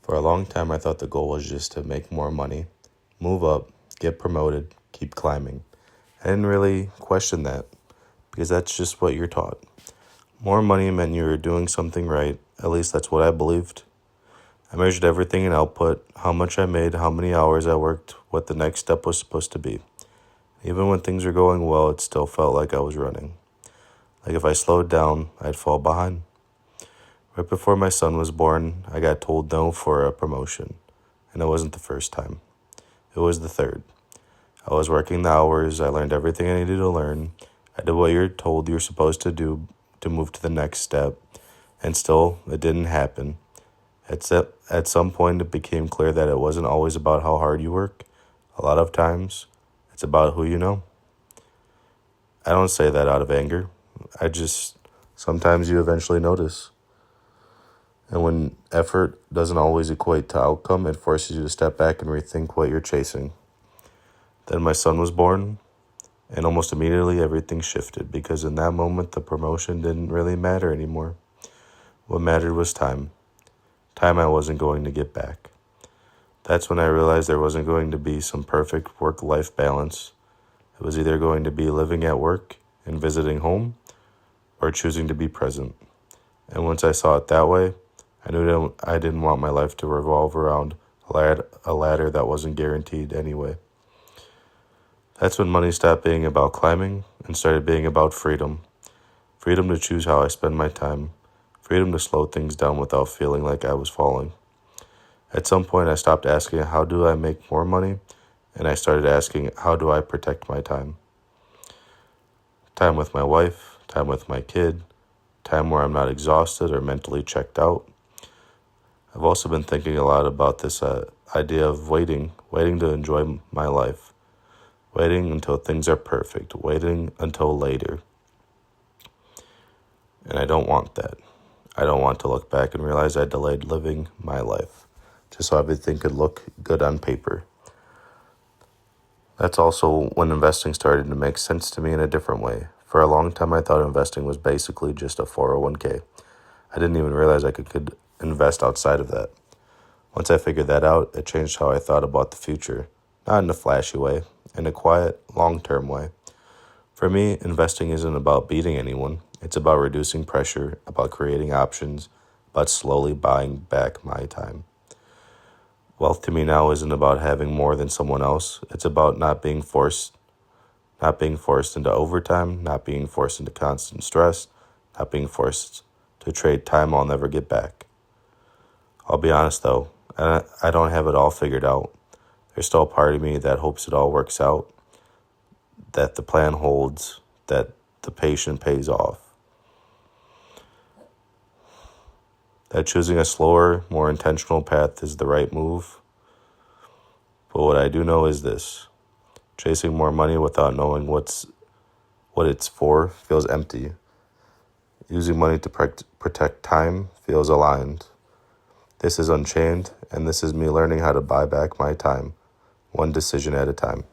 For a long time, I thought the goal was just to make more money, move up, get promoted, keep climbing. I didn't really question that because that's just what you're taught. More money meant you were doing something right, at least that's what I believed. I measured everything in output, how much I made, how many hours I worked, what the next step was supposed to be. Even when things were going well, it still felt like I was running. Like if I slowed down, I'd fall behind. Right before my son was born, I got told no for a promotion. And it wasn't the first time. It was the third. I was working the hours, I learned everything I needed to learn. I did what you're told you're supposed to do to move to the next step. And still, it didn't happen. At some point, it became clear that it wasn't always about how hard you work. A lot of times, it's about who you know. I don't say that out of anger. Sometimes you eventually notice. And when effort doesn't always equate to outcome, it forces you to step back and rethink what you're chasing. Then my son was born, and almost immediately everything shifted because in that moment, the promotion didn't really matter anymore. What mattered was time. Time I wasn't going to get back. That's when I realized there wasn't going to be some perfect work-life balance. It was either going to be living at work and visiting home or choosing to be present. And once I saw it that way, I knew that I didn't want my life to revolve around a ladder that wasn't guaranteed anyway. That's when money stopped being about climbing and started being about freedom. Freedom to choose how I spend my time. Freedom to slow things down without feeling like I was falling. At some point, I stopped asking, how do I make more money? And I started asking, how do I protect my time? Time with my wife, time with my kid, time where I'm not exhausted or mentally checked out. I've also been thinking a lot about this idea of waiting to enjoy my life, waiting until things are perfect, waiting until later. And I don't want that. I don't want to look back and realize I delayed living my life just so everything could look good on paper. That's also when investing started to make sense to me in a different way. For a long time, I thought investing was basically just a 401k. I didn't even realize I could invest outside of that. Once I figured that out, it changed how I thought about the future. Not in a flashy way, in a quiet, long-term way. For me, investing isn't about beating anyone. It's about reducing pressure, about creating options, about slowly buying back my time. Wealth to me now isn't about having more than someone else. It's about not being forced into overtime, not being forced into constant stress, not being forced to trade time I'll never get back. I'll be honest though, I don't have it all figured out. There's still a part of me that hopes it all works out, that the plan holds, that the patient pays off. That choosing a slower, more intentional path is the right move. But what I do know is this. Chasing more money without knowing what it's for feels empty. Using money to protect time feels aligned. This is Unchained, and this is me learning how to buy back my time, one decision at a time.